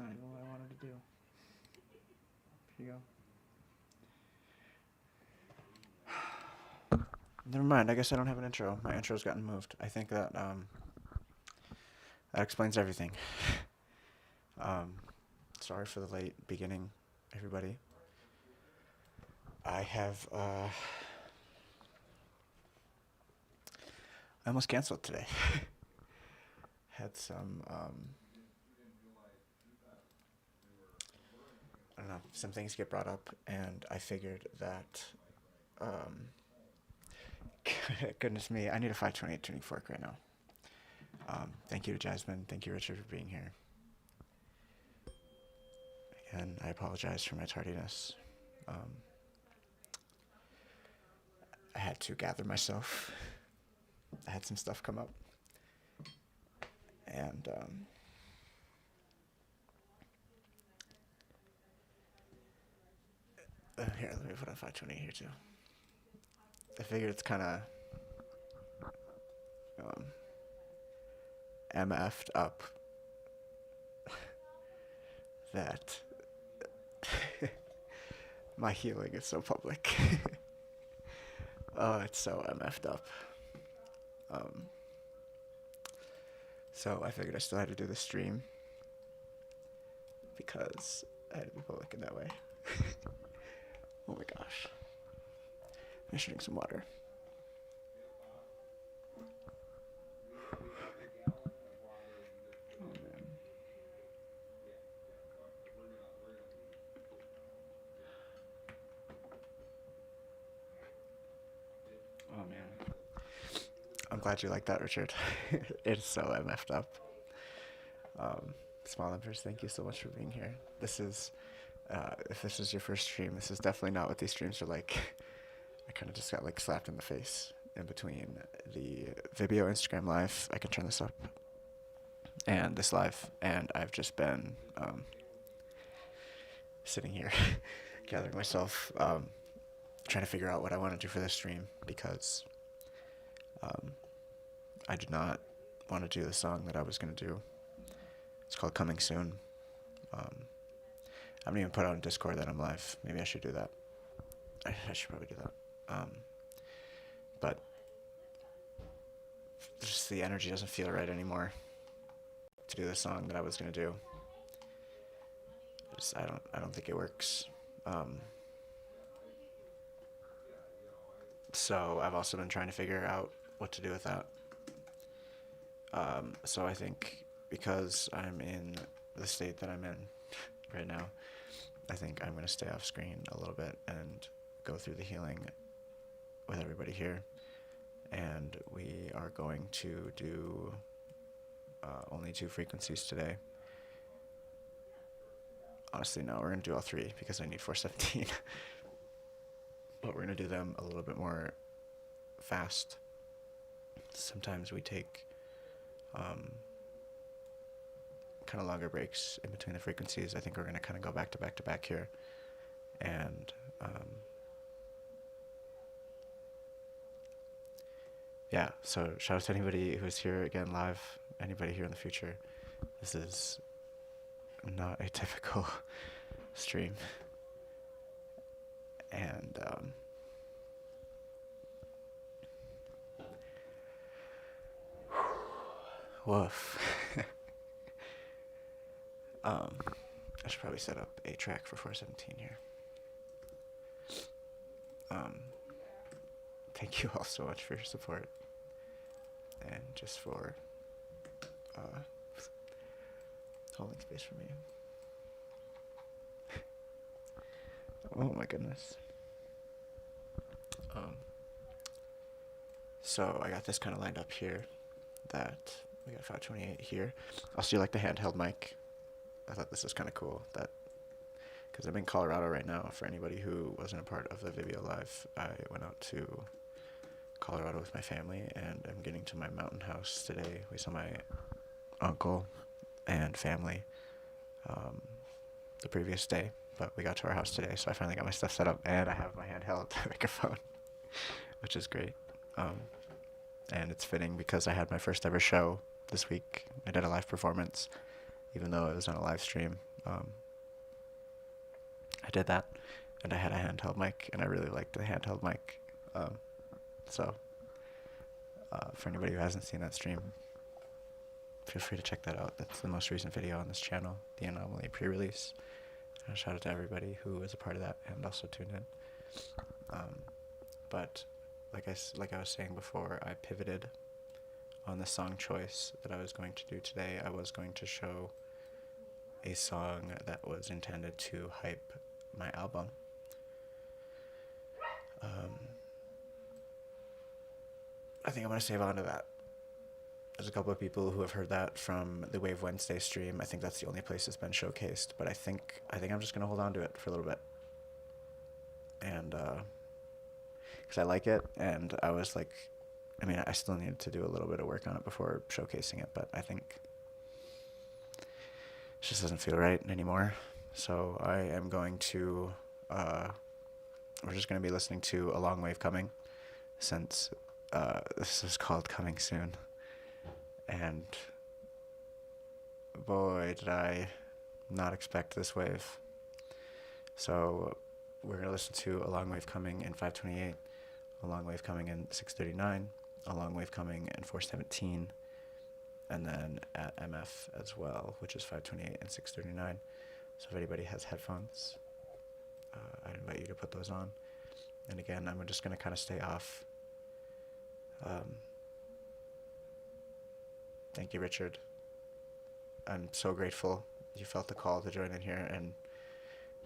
not even what I wanted to do. Here you go. Never mind, I guess I don't have an intro. My intro's gotten moved. I think that that explains everything. Sorry for the late beginning, everybody. I almost canceled today. Had some, I don't know, some things get brought up, and I figured that, goodness me, I need a 528 tuning fork right now. Thank you to Jasmine. Thank you, Richard, for being here. And I apologize for my tardiness. I had to gather myself. I had some stuff come up. And here, let me put on 520 here too. I figured it's kind of MF'd up that my healing is so public. Oh, it's so MF'd up. So I figured I still had to do the stream because I had to be public in that way. Oh my gosh. I should drink some water. Oh man. Oh man. I'm glad you like that, Richard. It's so MF'd up. Small Empress, thank you so much for being here. This is, if this is your first stream, this is definitely not what these streams are like. I kind of just got like slapped in the face in between the Vimeo Instagram live. I can turn this up. And this live, and I've just been sitting here, gathering myself, trying to figure out what I want to do for this stream because I did not want to do the song that I was going to do. It's called Coming Soon. I haven't even put out on Discord that I'm live. Maybe I should do that. I should probably do that. But just the energy doesn't feel right anymore to do the song that I was gonna do. I don't think it works. So I've also been trying to figure out what to do with that. So I think because I'm in the state that I'm in right now, I think I'm gonna stay off screen a little bit and go through the healing with everybody here. And we are going to do only 2 frequencies today. Honestly, no, we're going to do all 3 because I need 417. But we're going to do them a little bit more fast. Sometimes we take kind of longer breaks in between the frequencies. I think we're going to kind of go back to back to back here. And yeah, so shout out to anybody who's here again live, anybody here in the future. This is not a typical stream. And woof. I should probably set up a track for 417 here. Thank you all so much for your support. And just for holding space for me. Oh my goodness. So I got this kind of lined up here, that we got 528 here. Also, you like the handheld mic. I thought this was kind of cool, that because I'm in Colorado right now. For anybody who wasn't a part of the video live, I went out to Colorado with my family, and I'm getting to my mountain house today. We saw my uncle and family the previous day, but we got to our house today, so I finally got my stuff set up, and I have my handheld microphone, which is great. And it's fitting because I had my first ever show this week. I did a live performance, even though it was on a live stream. Um, I did that, and I had a handheld mic, and I really liked the handheld mic. So, for anybody who hasn't seen that stream, feel free to check that out. That's the most recent video on this channel, the Anomaly pre-release. Shout out to everybody who was a part of that and also tuned in. But like I was saying before, I pivoted on the song choice that I was going to do today. I was going to show a song that was intended to hype my album. I think I'm going to save on to that. There's a couple of people who have heard that from the WAVFE Wednesday stream. I think that's the only place it's been showcased, but I think I'm just going to hold on to it for a little bit. And, because I like it, and I was like, I mean, I still needed to do a little bit of work on it before showcasing it, but I think it just doesn't feel right anymore. So I am going to, we're just going to be listening to A Long Wave Coming, since this is called Coming Soon. And boy, did I not expect this wave. So we're going to listen to A Long Wave Coming in 528, A Long Wave Coming in 639, A Long Wave Coming in 417, and then at MF as well, which is 528 and 639. So if anybody has headphones, I'd invite you to put those on. And again, I'm just going to kind of stay off. Thank you, Richard. I'm so grateful you felt the call to join in here. And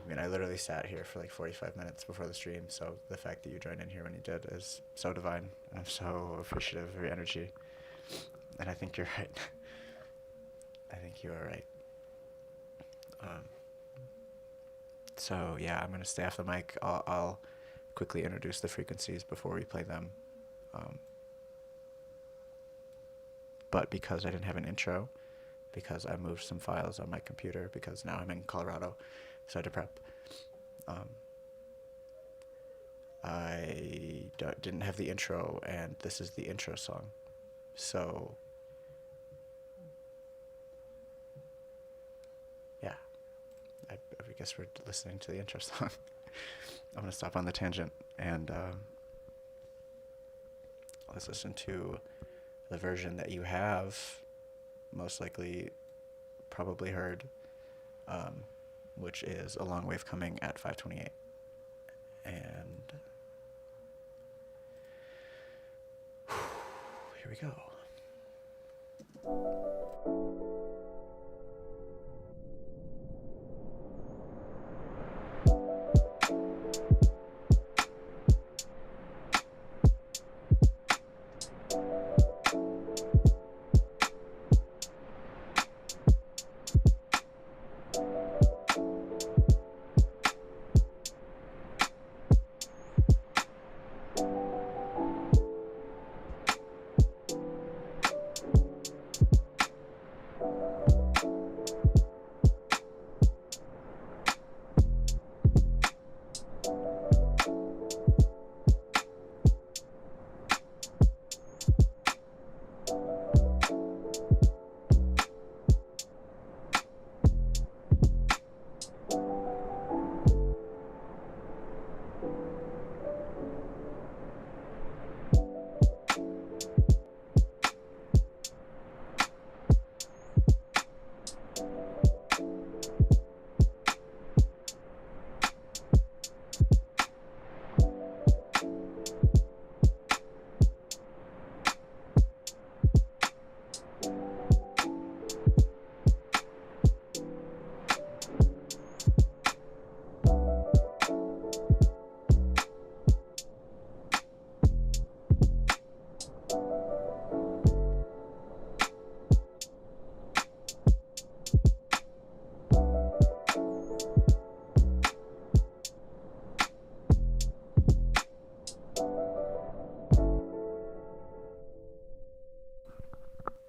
I mean, I literally sat here for like 45 minutes before the stream. So the fact that you joined in here when you did is so divine. I'm so appreciative of your energy. And I think you're right. I think you are right. So yeah, I'm going to stay off the mic. I'll quickly introduce the frequencies before we play them. But because I didn't have an intro, because I moved some files on my computer, because now I'm in Colorado, so I had to prep, I didn't have the intro, and this is the intro song. So, yeah, I guess we're listening to the intro song. I'm going to stop on the tangent, and let's listen to the version that you have most likely probably heard, which is A Long Wave Coming at 528. And here we go.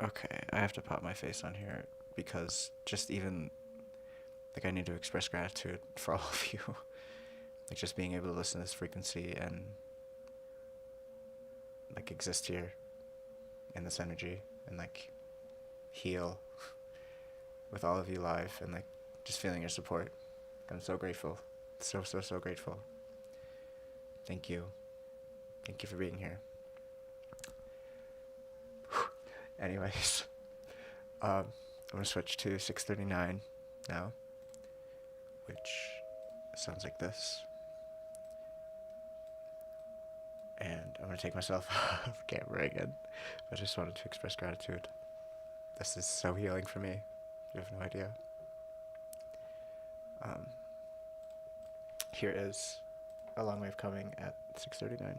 Okay, I have to pop my face on here because just even, like, I need to express gratitude for all of you. Like, just being able to listen to this frequency and, like, exist here in this energy and, like, heal with all of you live and, like, just feeling your support. I'm so grateful. So, so, so grateful. Thank you. Thank you for being here. Anyways, I'm going to switch to 639 now, which sounds like this. And I'm going to take myself off camera again. I just wanted to express gratitude. This is so healing for me. You have no idea. Here is A Long Way of Coming at 6:39.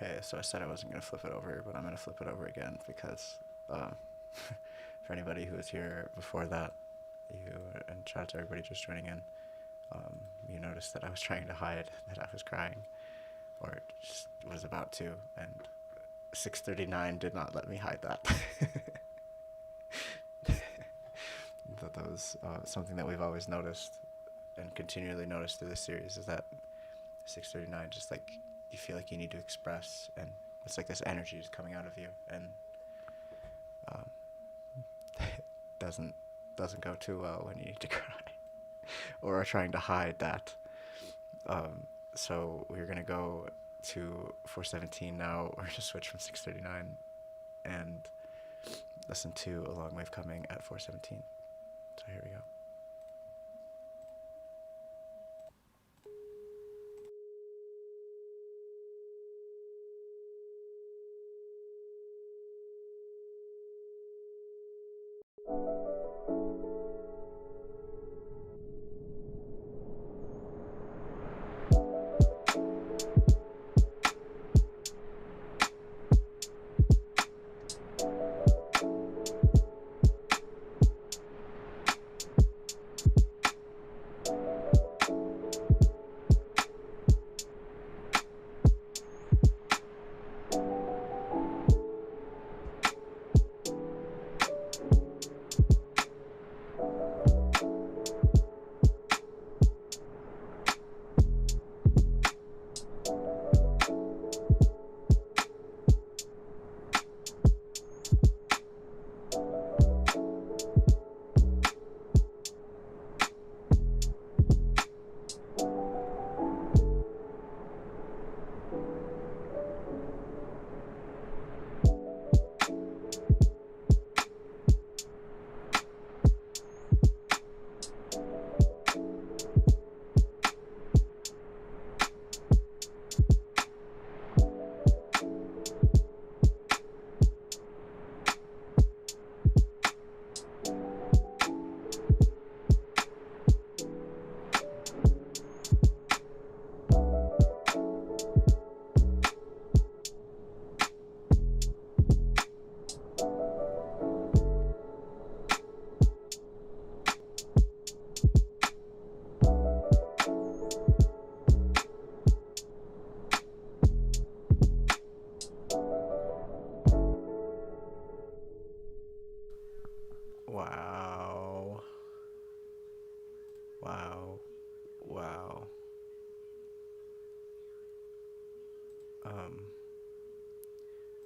Okay, so I said I wasn't going to flip it over, but I'm going to flip it over again because for anybody who was here before that, and shout out to everybody just joining in, you noticed that I was trying to hide that I was crying, or just was about to, and 6:39 did not let me hide that. That was something that we've always noticed and continually noticed through this series, is that 6:39 just like you feel like you need to express, and it's like this energy is coming out of you, and doesn't go too well when you need to cry or are trying to hide that. So we're gonna go to 417 now. We're gonna switch from 6:39 and listen to A Long Way of Coming at 417. So here we go.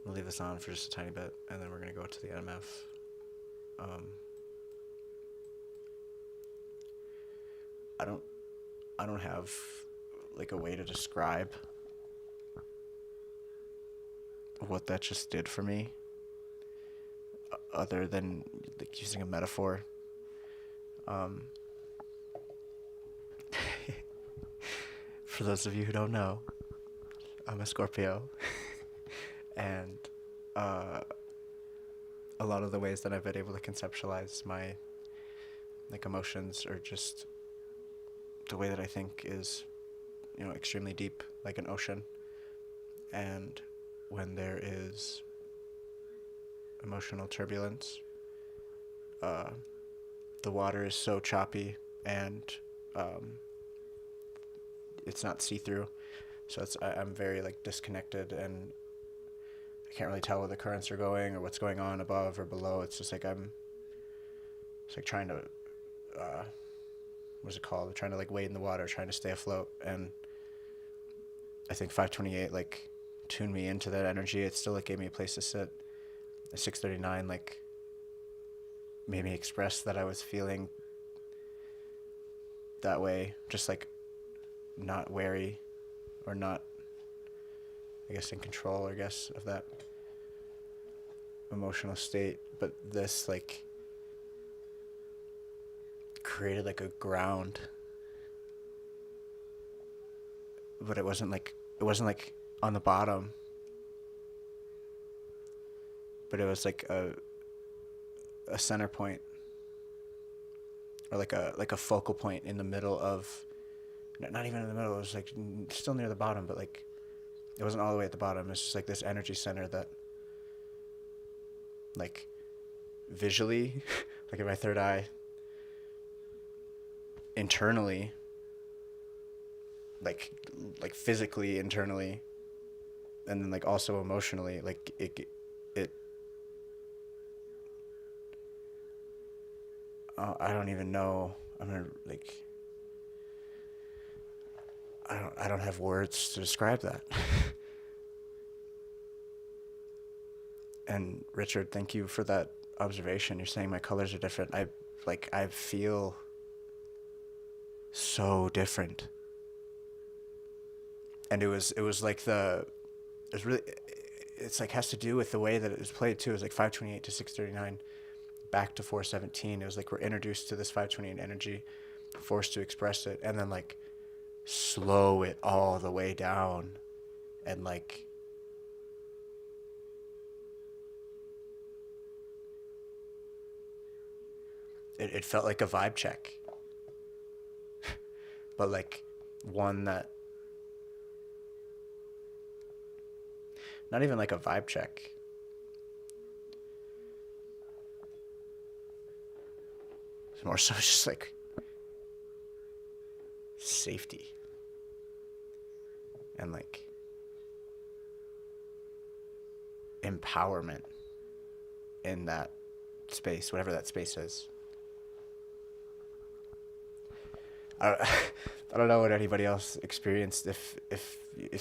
We'll leave this on for just a tiny bit, and then we're gonna go to the MF. Um, I don't, I don't have like a way to describe what that just did for me, other than like using a metaphor. Um, for those of you who don't know, I'm a Scorpio, and a lot of the ways that I've been able to conceptualize my like emotions, or just the way that I think, is, you know, extremely deep, like an ocean. And when there is emotional turbulence, the water is so choppy, and um, it's not see-through. So I'm very like disconnected, and I can't really tell where the currents are going or what's going on above or below. It's just like it's like trying to, what's it called? Trying to like wade in the water, trying to stay afloat. And I think 528 like tuned me into that energy. It still like gave me a place to sit. 639 like made me express that I was feeling that way, just like not wary, or not, I guess, in control, I guess, of that emotional state. But this like created like a ground, but it wasn't like on the bottom, but it was like a center point, or like a focal point in the middle of, not even in the middle, it was like still near the bottom, but like it wasn't all the way at the bottom. It's just like this energy center that, like, visually, like in my third eye, internally, like physically internally, and then like also emotionally, like it I don't even know. I'm gonna like, I don't have words to describe that. And Richard, thank you for that observation. You're saying my colors are different. I feel so different. And it was like it's really, it's like has to do with the way that it was played too. It was like 528 to 639 back to 417. It was like we're introduced to this 528 energy, forced to express it, and then like slow it all the way down, and like it felt like a vibe check, but like one that, not even like a vibe check. It's more so just like safety, and like empowerment in that space, whatever that space is. I don't know what anybody else experienced, if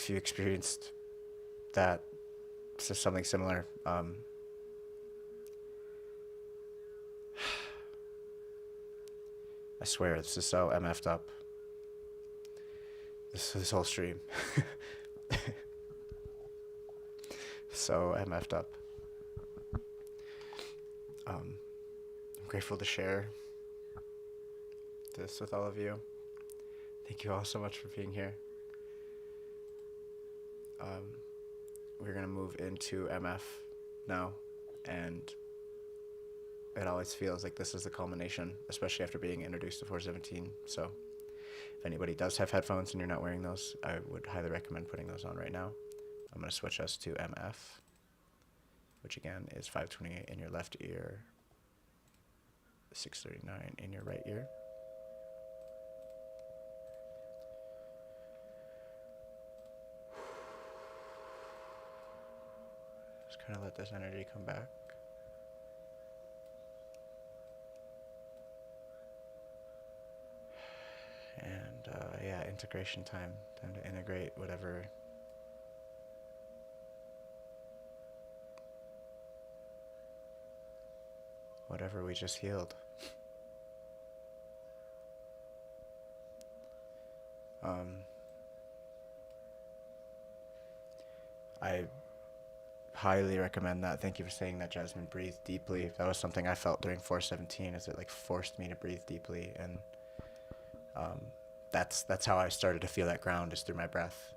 you experienced that, so something similar. I swear this is so MF'd up. This whole stream. So MF'd up. I'm grateful to share this with all of you. Thank you all so much for being here. We're gonna move into MF now, and it always feels like this is the culmination, especially after being introduced to 417. So if anybody does have headphones and you're not wearing those, I would highly recommend putting those on right now. I'm gonna switch us to MF, which again is 528 in your left ear, 639 in your right ear. Just kind of let this energy come back. And yeah, integration time. Time to integrate whatever whatever we just healed. I highly recommend that. Thank you for saying that, Jasmine. Breathe deeply. That was something I felt during 417, is it like forced me to breathe deeply, and that's how I started to feel that ground, is through my breath.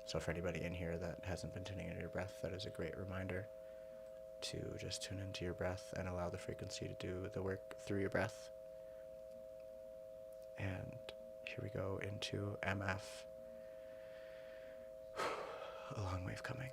So for anybody in here that hasn't been tuning into your breath, that is a great reminder to just tune into your breath and allow the frequency to do the work through your breath. And here we go into MF. A long wave coming.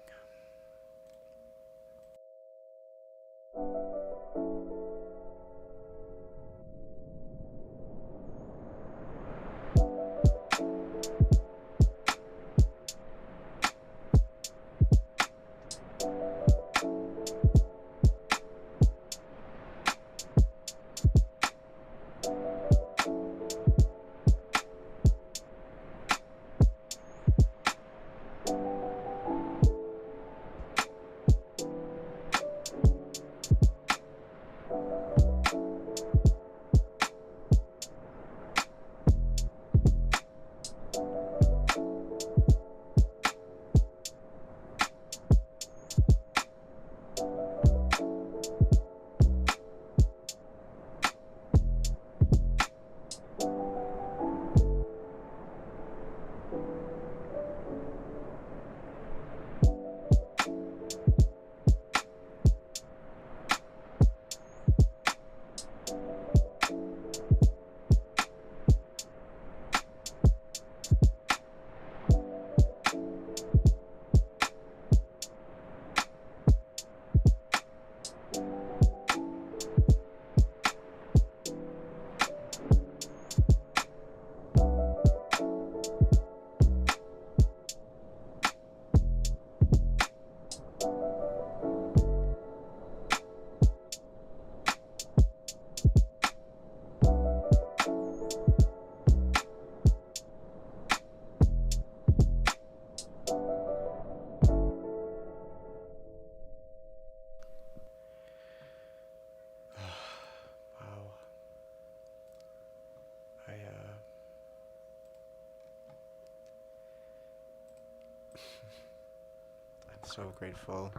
So grateful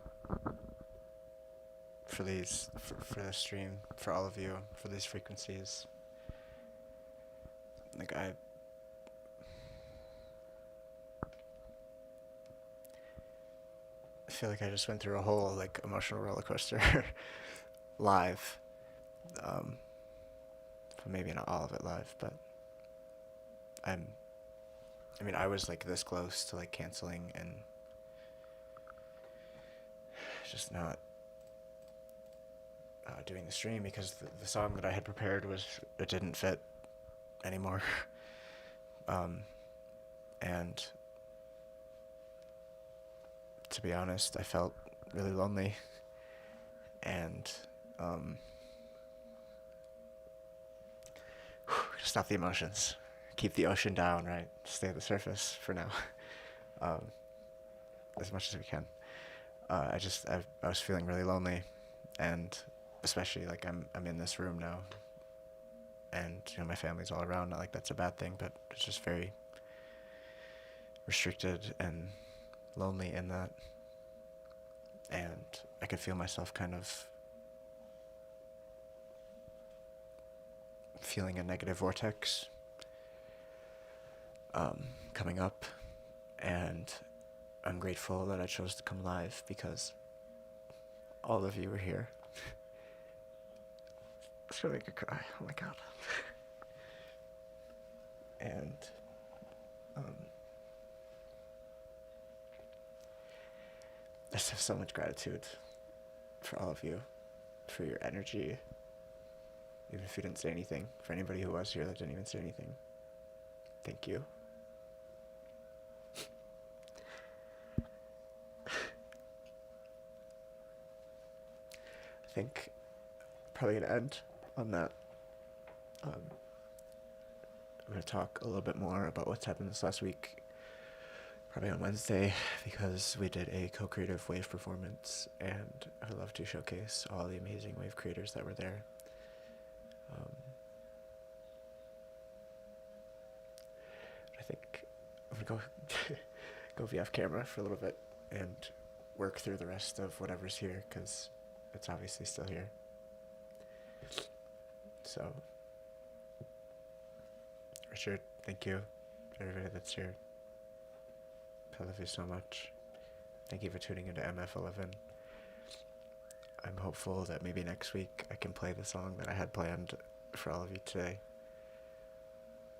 for these, for this stream, for all of you, for these frequencies. Like I feel like I just went through a whole like emotional roller coaster live. Maybe not all of it live, but I was like this close to like canceling and just not doing the stream because the song that I had prepared it didn't fit anymore. And to be honest, I felt really lonely, and stop the emotions, keep the ocean down, right? Stay at the surface for now, as much as we can. I was feeling really lonely, and especially like I'm in this room now, and my family's all around. Not like that's a bad thing, but it's just very restricted and lonely in that, and I could feel myself kind of feeling a negative vortex coming up, and I'm grateful that I chose to come live because all of you were here. It's gonna make a cry. Oh my god. And I just have so much gratitude for all of you, for your energy, even if you didn't say anything. For anybody who was here that didn't even say anything, thank you. I think probably gonna end on that. I'm gonna talk a little bit more about what's happened this last week, probably on Wednesday because we did a co-creative wave performance, and I love to showcase all the amazing wave creators that were there. I think I'm gonna go go VF camera for a little bit and work through the rest of whatever's here because it's obviously still here. So, Richard, thank you, everybody that's here. I love you so much. Thank you for tuning into MF11. I'm hopeful that maybe next week I can play the song that I had planned for all of you today.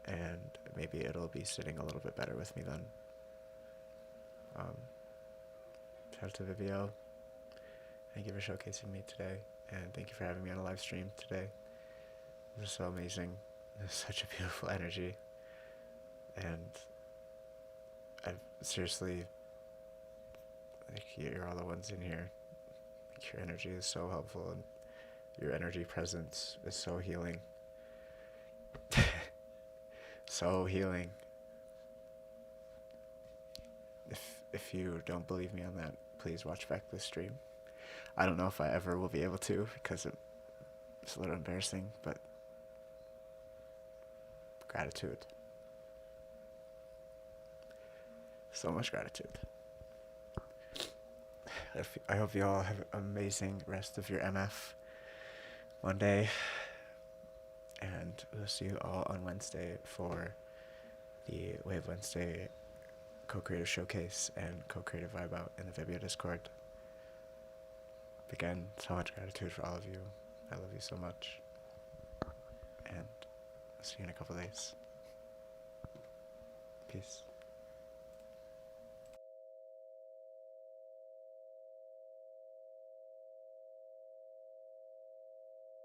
And maybe it'll be sitting a little bit better with me then. Shout out to Vivio. Thank you for showcasing me today. And thank you for having me on a live stream today. It was so amazing. It was such a beautiful energy. And I've seriously, like, you're all the ones in here. Like, your energy is so helpful, and your energy presence is so healing. So healing. If you don't believe me on that, please watch back this stream. I don't know if I ever will be able to because it's a little embarrassing, but gratitude. So much gratitude. I hope you all have an amazing rest of your MF one day. And we'll see you all on Wednesday for the WAVFE Wednesday co-creative showcase and co-creative vibe out in the Vibio Discord. Again, so much gratitude for all of you. I love you so much. And I'll see you in a couple days. Peace.